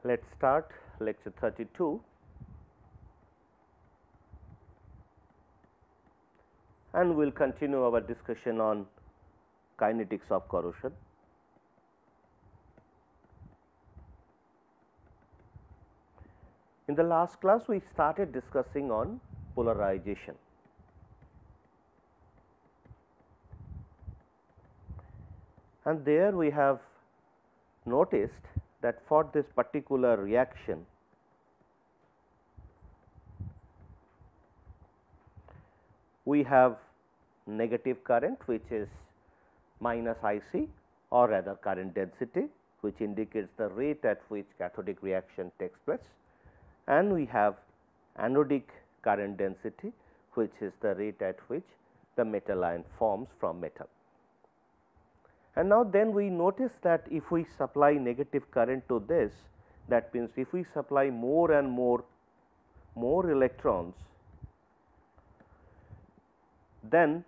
Let us start lecture 32 and we will continue our discussion on kinetics of corrosion. In the last class, we started discussing on polarization. And there we have noticed that for this particular reaction, we have negative current which is minus IC, or rather current density, which indicates the rate at which cathodic reaction takes place, and we have anodic current density, which is the rate at which the metal ion forms from metal. And now then we notice that if we supply negative current to this, that means if we supply more and more electrons, then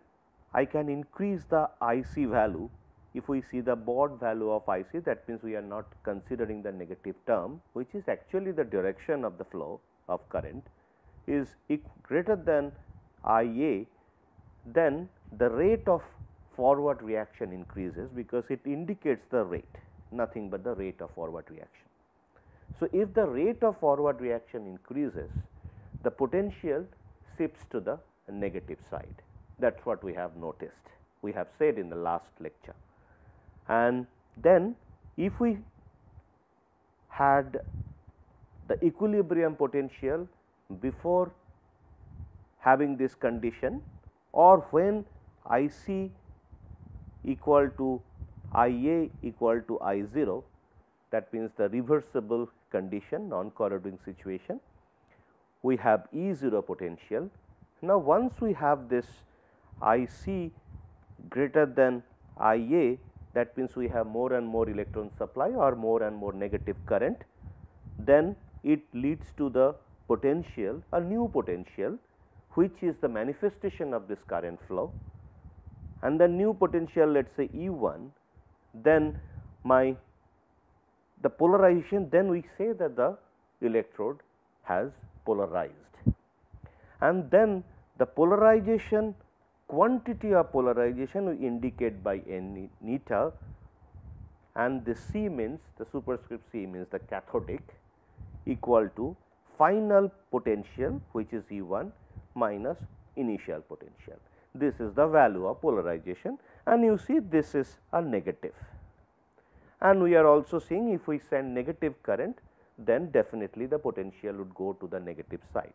I can increase the IC value. If we see the baud value of IC, that means we are not considering the negative term, which is actually the direction of the flow of current, is greater than IA, then the rate of forward reaction increases, because it indicates the rate, nothing but the rate of forward reaction. So, if the rate of forward reaction increases, the potential shifts to the negative side. That is what we have noticed, we have said in the last lecture. And then if we had the equilibrium potential before having this condition, or when IC equal to IA equal to I0, that means the reversible condition, non-corroding situation, we have E0 potential. Now, once we have this IC greater than IA, that means we have more and more electron supply or more and more negative current, then it leads to the potential, a new potential, which is the manifestation of this current flow, and the new potential, let us say E1, then the polarization, then we say that the electrode has polarized, and then the polarization, quantity of polarization we indicate by n eta, and the C means, the superscript C means the cathodic, equal to final potential, which is E1 minus initial potential. This is the value of polarization, and you see this is a negative. And we are also seeing if we send negative current, then definitely the potential would go to the negative side.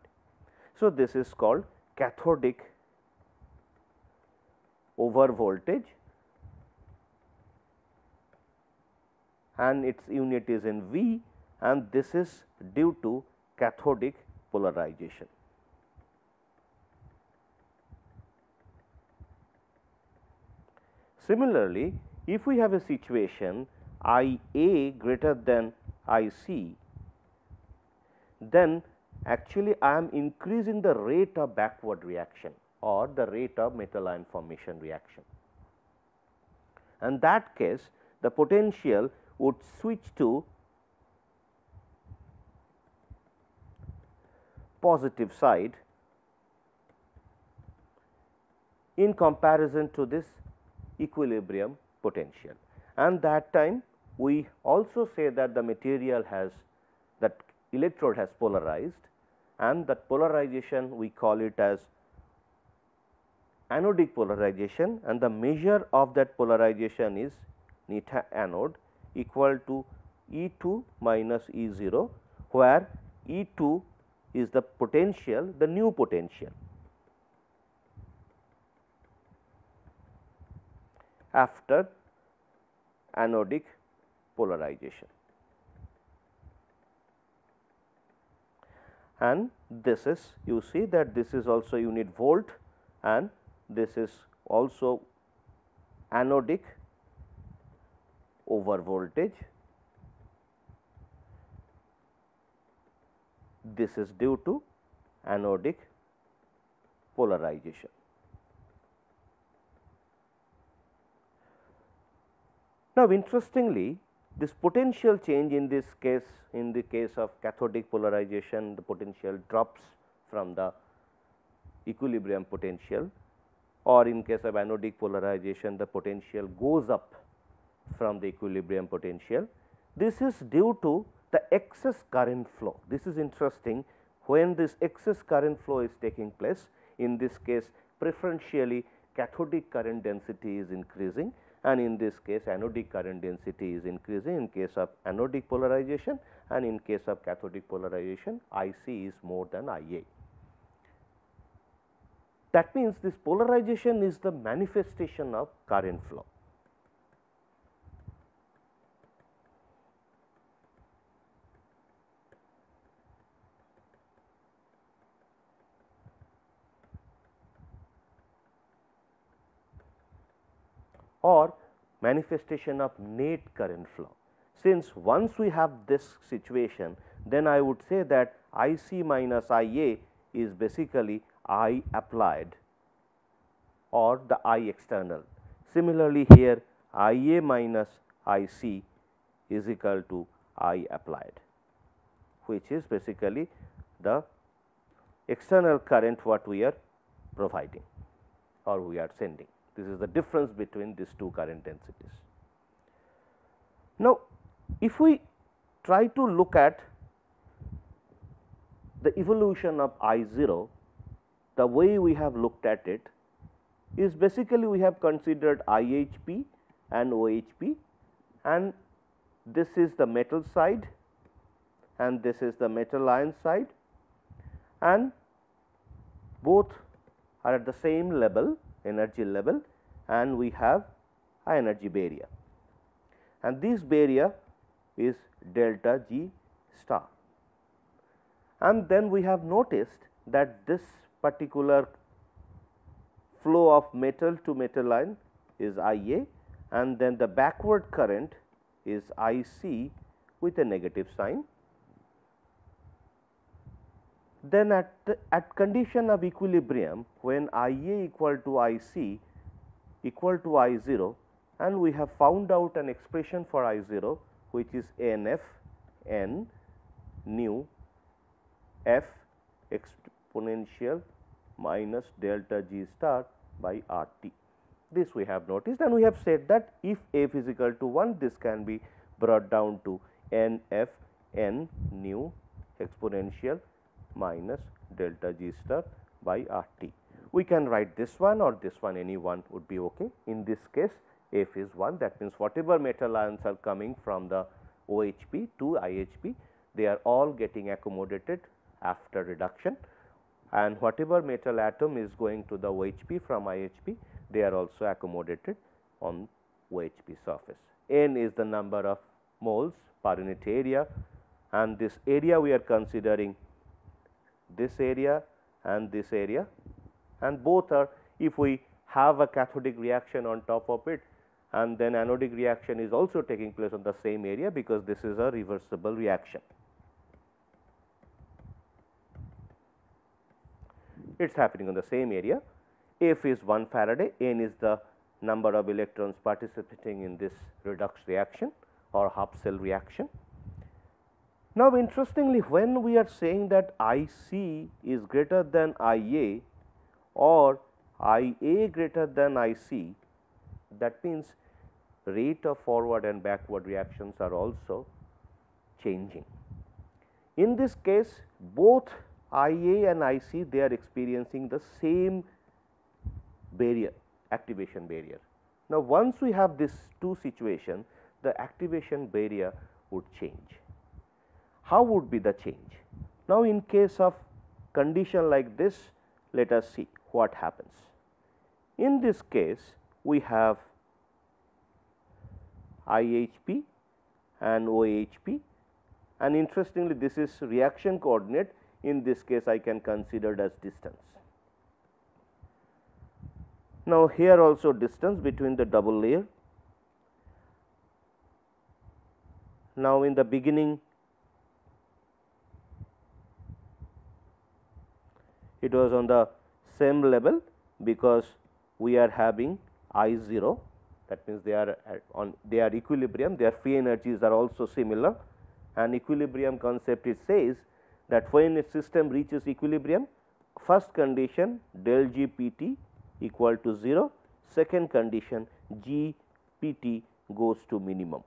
So, this is called cathodic overvoltage, and its unit is in V, and this is due to cathodic polarization. Similarly, if we have a situation IA greater than IC, then actually I am increasing the rate of backward reaction or the rate of metal ion formation reaction. And that case, the potential would switch to positive side in comparison to this equilibrium potential, and that time we also say that the material has, that electrode has polarized, and that polarization we call it as anodic polarization, and the measure of that polarization is neta anode equal to E2 minus E0, where E2 is the potential, the new potential after anodic polarization, and this is, you see that this is also unit volt, and this is also anodic overvoltage. This is due to anodic polarization. Now, interestingly, This potential change in this case, in the case of cathodic polarization, the potential drops from the equilibrium potential, or in case of anodic polarization the potential goes up from the equilibrium potential. This is due to the excess current flow. This is interesting. When this excess current flow is taking place, in this case preferentially cathodic current density is increasing, and in this case anodic current density is increasing in case of anodic polarization, and in case of cathodic polarization IC is more than IA. That means, this polarization is the manifestation of current flow. Or manifestation of net current flow. Since once we have this situation, then I would say that IC minus IA is basically I applied or the I external. Similarly, here IA minus IC is equal to I applied, which is basically the external current what we are providing or we are sending. This is the difference between these two current densities. Now, if we try to look at the evolution of I0, the way we have looked at it is basically we have considered IHP and OHP, and this is the metal side and this is the metal ion side, and both are at the same level, energy level, and we have a energy barrier, and this barrier is delta G star. And then we have noticed that this particular flow of metal to metal ion is IA, and then the backward current is IC with a negative sign. Then at condition of equilibrium, when IA equal to IC equal to I0, and we have found out an expression for I0 which is NF N nu F exponential minus delta G star by RT. This we have noticed, and we have said that if F is equal to 1, this can be brought down to NF N nu exponential minus delta G star by RT. We can write this one or this one, any one would be okay. In this case F is 1, that means whatever metal ions are coming from the OHP to IHP, they are all getting accommodated after reduction, and whatever metal atom is going to the OHP from IHP, they are also accommodated on OHP surface. N is the number of moles per unit area, and this area we are considering this area and this area, and both are, if we have a cathodic reaction on top of it, and then anodic reaction is also taking place on the same area, because this is a reversible reaction. It is happening on the same area. F is 1 Faraday, N is the number of electrons participating in this redox reaction or half cell reaction. Now, interestingly, when we are saying that IC is greater than IA or IA greater than IC, that means rate of forward and backward reactions are also changing. In this case, both IA and IC, they are experiencing the same barrier, activation barrier. Now, once we have these two situations, the activation barrier would change. How would be the change? Now, in case of condition like this, let us see what happens. In this case, we have IHP and OHP, and interestingly, this is reaction coordinate. In this case, I can consider it as distance. Now, here also distance between the double layer. Now, in the beginning, it was on the same level, because we are having I0, that means they are their equilibrium, their free energies are also similar, and equilibrium concept it says that when a system reaches equilibrium, first condition del G P T equal to 0, second condition G P T goes to minimum.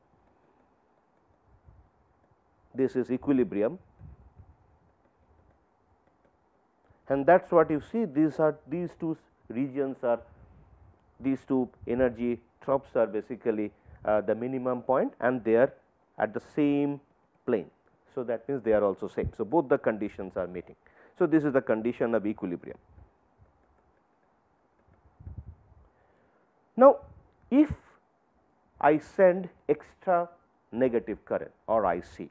This is equilibrium, and that is what you see. These two regions are, these two energy troughs are basically the minimum point, and they are at the same plane. So, that means they are also same. So, both the conditions are meeting. So, this is the condition of equilibrium. Now, if I send extra negative current or IC,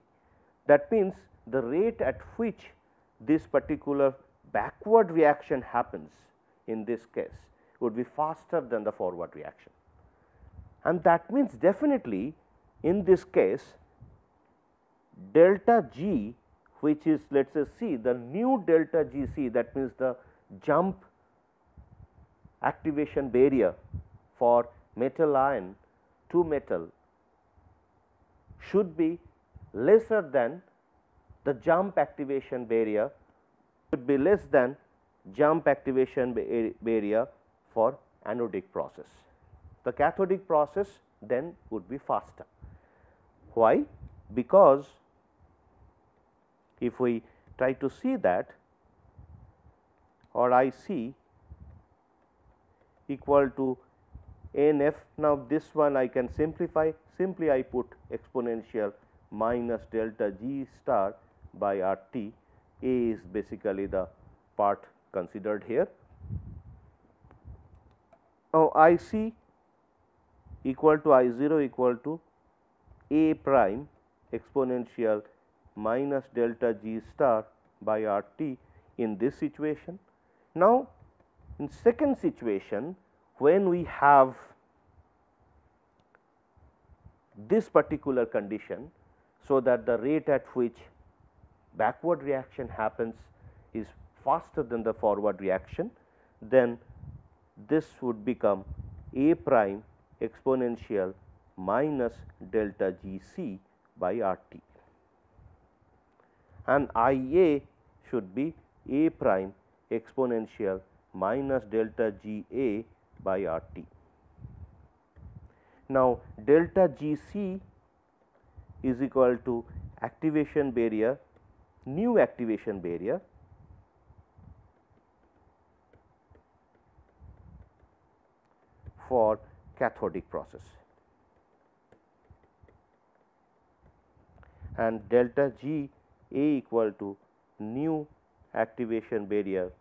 that means the rate at which this particular backward reaction happens in this case would be faster than the forward reaction. And that means definitely in this case delta G, which is let us say C, the new delta G C, that means the jump activation barrier for metal ion to metal should be lesser than the jump activation barrier, should be less than jump activation barrier for anodic process. The cathodic process then would be faster. Why? Because if we try to see that, or IC equal to NF, now this one I can simplify, simply I put exponential minus delta G star by RT. A is basically the part considered here. Now, IC equal to I0 equal to A prime exponential minus delta G star by RT in this situation. Now, in second situation, when we have this particular condition, so that the rate at which backward reaction happens is faster than the forward reaction, then this would become A prime exponential minus delta G C by RT, and IA should be A prime exponential minus delta G A by RT. Now, delta G C is equal to activation barrier, new activation barrier for cathodic process, and delta G A equal to new activation barrier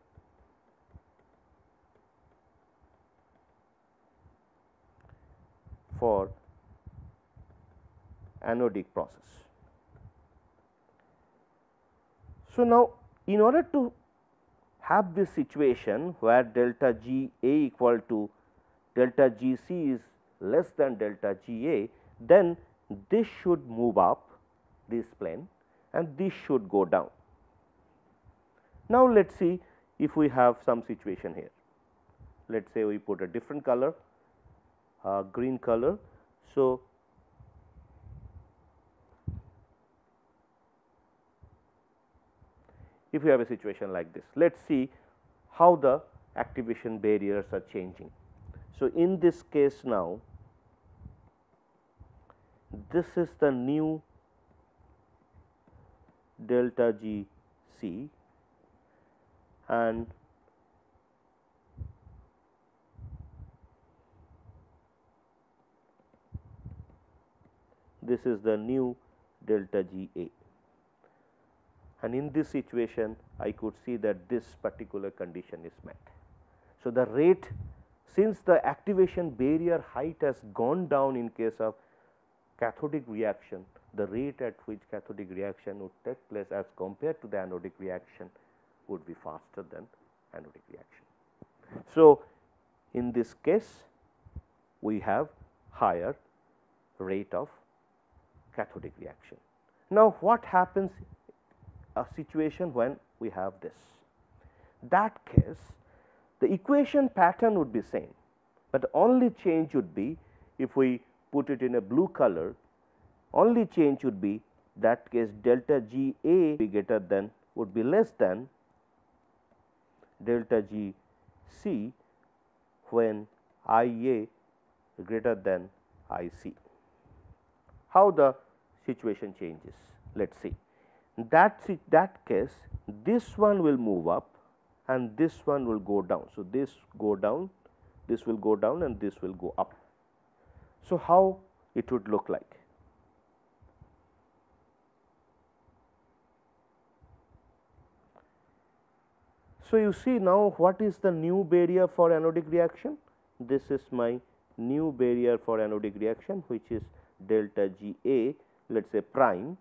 for anodic process. So, now in order to have this situation where delta G A equal to delta G C is less than delta G A, then this should move up this plane and this should go down. Now, let us see if we have some situation here. Let us say we put a different color, green color. So, if we have a situation like this, let us see how the activation barriers are changing. So, in this case now, this is the new delta G C, and this is the new delta G A. And in this situation, I could see that this particular condition is met. So, the rate, since the activation barrier height has gone down in case of cathodic reaction, the rate at which cathodic reaction would take place as compared to the anodic reaction would be faster than anodic reaction. So, in this case, we have higher rate of cathodic reaction. Now, what happens a situation when we have this? That case, the equation pattern would be same, but the only change would be if we put it in a blue color, only change would be that case delta G A be greater than would be less than delta G C when I A greater than I C. How the situation changes? Let us see. That case, this one will move up and this one will go down. So, this go down, this will go down and this will go up. So, how it would look like? So, you see now what is the new barrier for anodic reaction? This is my new barrier for anodic reaction, which is delta G A, let us say prime,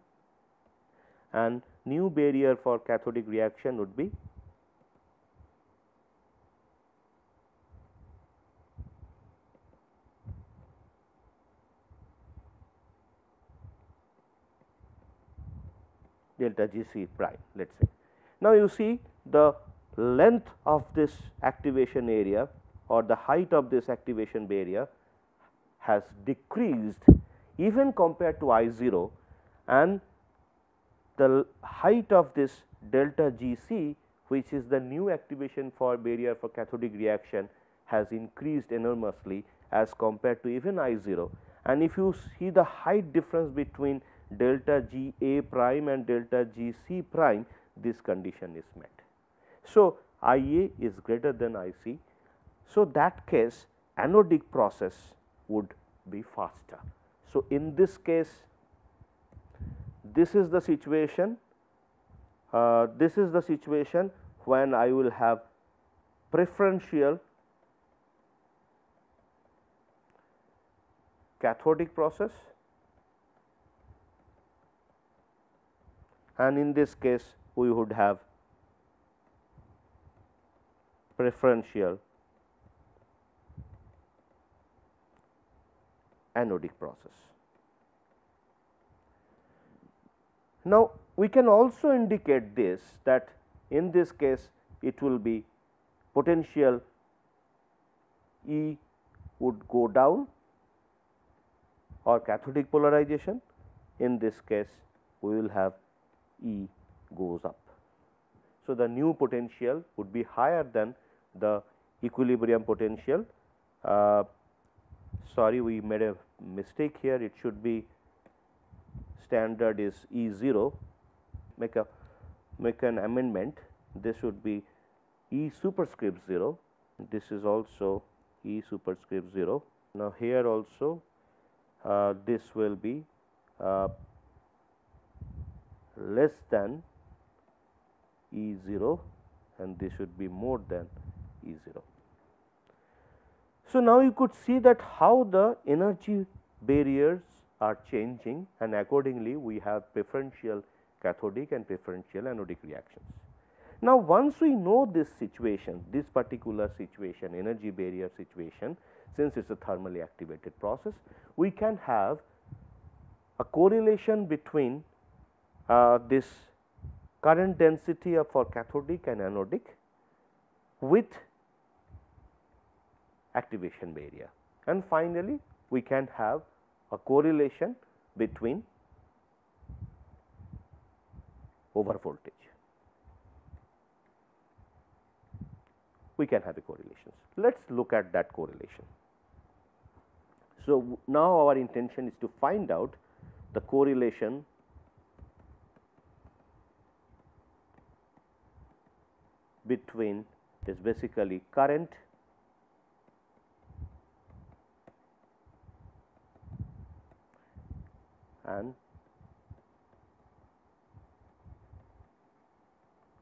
and new barrier for cathodic reaction would be delta G C prime, let us say. Now, you see the length of this activation area or the height of this activation barrier has decreased even compared to I 0, and the height of this delta G C, which is the new activation for barrier for cathodic reaction, has increased enormously as compared to even I 0. And if you see the height difference between delta G A prime and delta G C prime, this condition is met. So, I A is greater than I C. So, that case anodic process would be faster. So, in this case, this is the situation when I will have preferential cathodic process, and in this case we would have preferential anodic process. Now, we can also indicate this, that in this case it will be potential E would go down or cathodic polarization. In this case we will have E goes up. So, the new potential would be higher than the equilibrium potential. Sorry, we made a mistake here, it should be standard is E 0, make an amendment, this should be E superscript 0, this is also E superscript 0. Now, here also this will be less than E 0 and this should be more than E 0. So, now you could see that how the energy barriers are changing, and accordingly we have preferential cathodic and preferential anodic reactions. Now, once we know this situation, this particular situation, energy barrier situation, since it is a thermally activated process, we can have a correlation between this current density for cathodic and anodic with activation barrier, and finally we can have a correlation between overvoltage. We can have a correlation. Let us look at that correlation. So, now our intention is to find out the correlation between is basically current and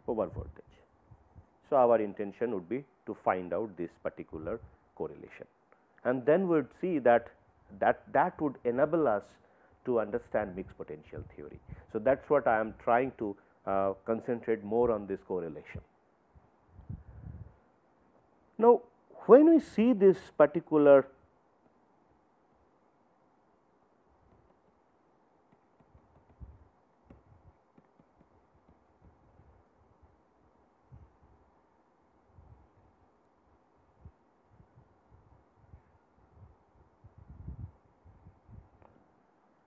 overvoltage. So, our intention would be to find out this particular correlation, and then we would see that would enable us to understand mixed potential theory. So, that is what I am trying to concentrate more on this correlation. Now, when we see this particular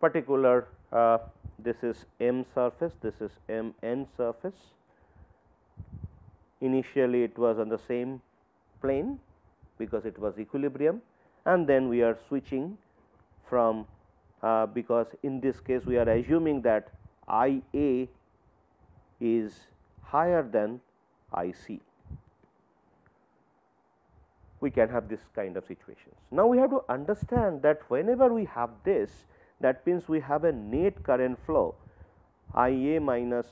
particular this is M surface, this is Mn surface. Initially it was on the same plane because it was equilibrium, and then we are switching from because in this case we are assuming that I A is higher than I C. We can have this kind of situations. Now, we have to understand that whenever we have this, that means we have a net current flow I A minus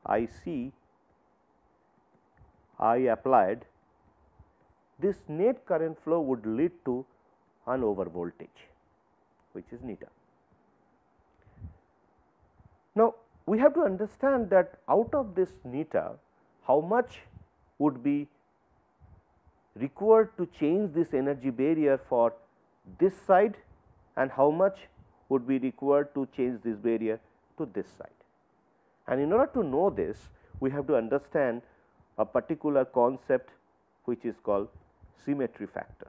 I C I applied. This net current flow would lead to an over voltage, which is neta. Now, we have to understand that out of this neta, how much would be required to change this energy barrier for this side, and how much would be required to change this barrier to this side. And in order to know this, we have to understand a particular concept which is called symmetry factor.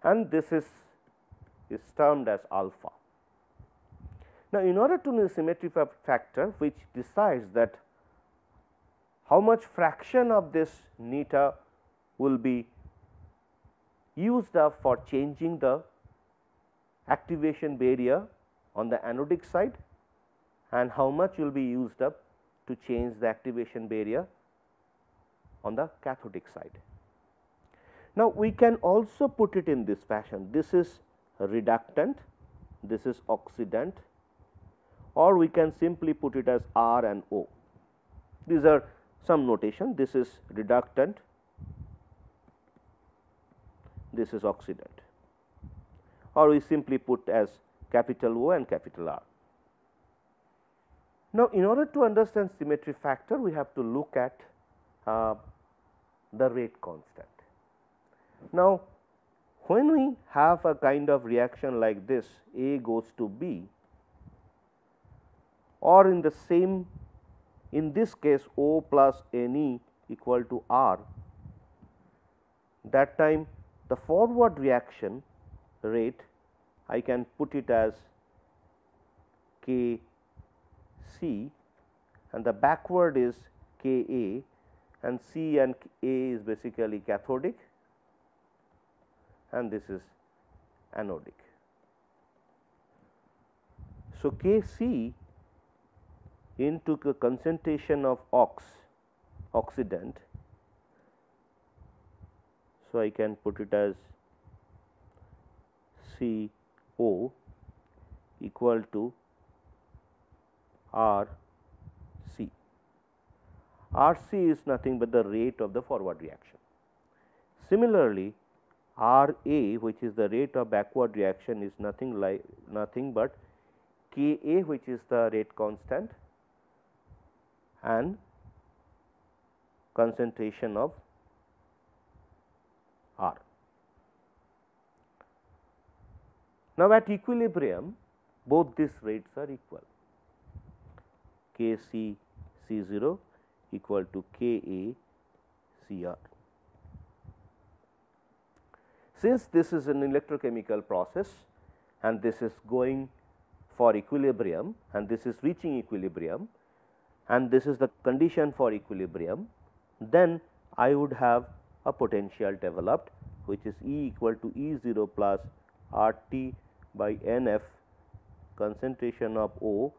And this is termed as alpha. Now, in order to know the symmetry factor, which decides that how much fraction of this neta will be used up for changing the activation barrier on the anodic side, and how much will be used up to change the activation barrier on the cathodic side. Now, we can also put it in this fashion. This is reductant, this is oxidant, or we can simply put it as R and O. These are some notation. This is reductant, this is oxidant, or we simply put as capital O and capital R. Now, in order to understand symmetry factor, we have to look at the rate constant. Now, when we have a kind of reaction like this, A goes to B, or in the same, in this case O plus Ne equal to R, that time the forward reaction rate I can put it as K C, and the backward is K A, and C and A is basically cathodic, and this is anodic. So, K C into the concentration of oxidant. So, I can put it as C O equal to R C. R C is nothing but the rate of the forward reaction. Similarly, R A, which is the rate of backward reaction, is nothing but K A, which is the rate constant, and concentration of R. Now, at equilibrium, both these rates are equal. K C C 0 equal to K A C R. Since this is an electrochemical process and this is going for equilibrium and this is reaching equilibrium and this is the condition for equilibrium, then I would have a potential developed, which is E equal to E 0 plus R T by N F, concentration of O,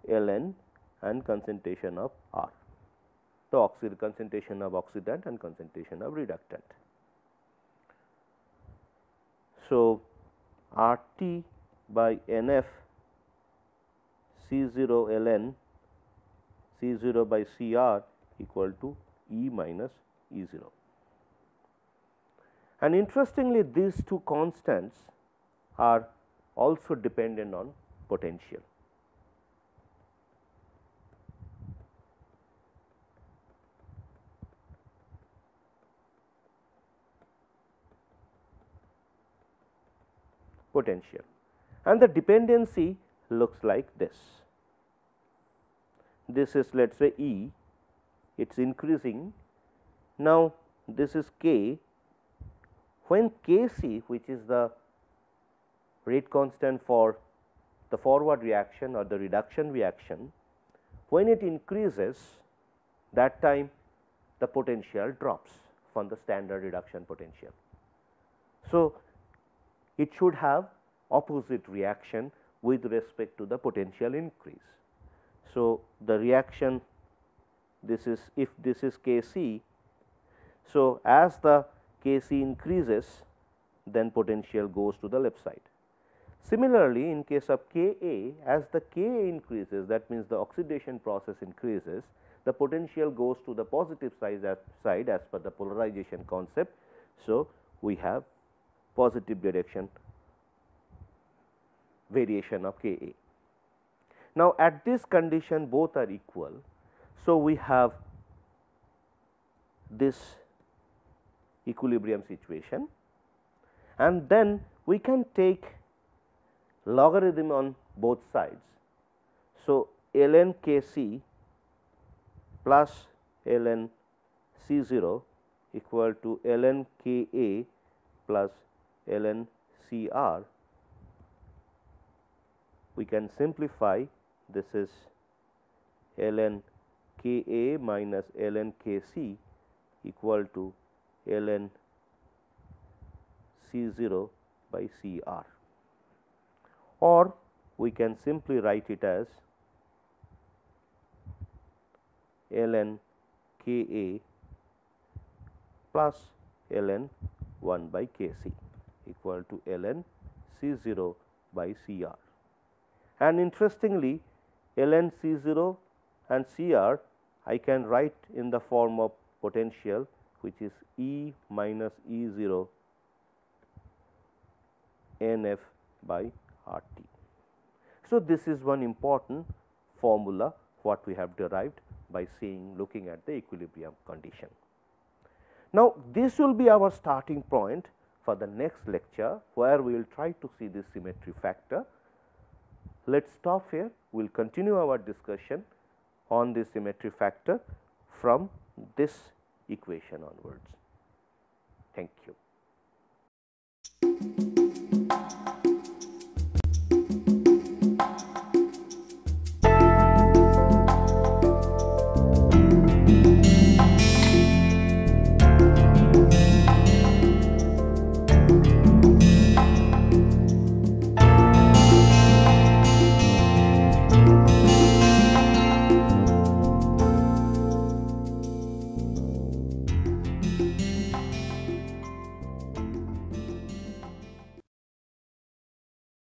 ln, and concentration of R, the concentration of oxidant and concentration of reductant. So, R T by N F C 0 ln C 0 by C R equal to E minus E 0. And interestingly, these two constants are also dependent on potential. And the dependency looks like this. This is, let us say, E, it is increasing. Now, this is K, when Kc, which is the rate constant for the forward reaction or the reduction reaction, when it increases, that time the potential drops from the standard reduction potential. So, it should have opposite reaction with respect to the potential increase. So, the reaction, this is, if this is Kc, so as the Kc increases, then potential goes to the left side. Similarly, in case of Ka, as the Ka increases, that means the oxidation process increases, the potential goes to the positive side as per the polarization concept. So, we have positive direction variation of Ka. Now, at this condition both are equal. So, we have this equilibrium situation, and then we can take logarithm on both sides. So, ln Kc plus ln C0 equal to ln Ka plus ln Cr. We can simplify, this is ln Ka minus ln Kc equal to ln C0 by Cr, or we can simply write it as ln Ka plus ln 1 by Kc equal to ln C0 by Cr. And interestingly, ln C0 and Cr I can write in the form of potential, which is E minus E0 Nf by RT. So, this is one important formula what we have derived by looking at the equilibrium condition. Now, this will be our starting point for the next lecture, where we will try to see this symmetry factor. Let us stop here. We will continue our discussion on this symmetry factor from this equation onwards. Thank you.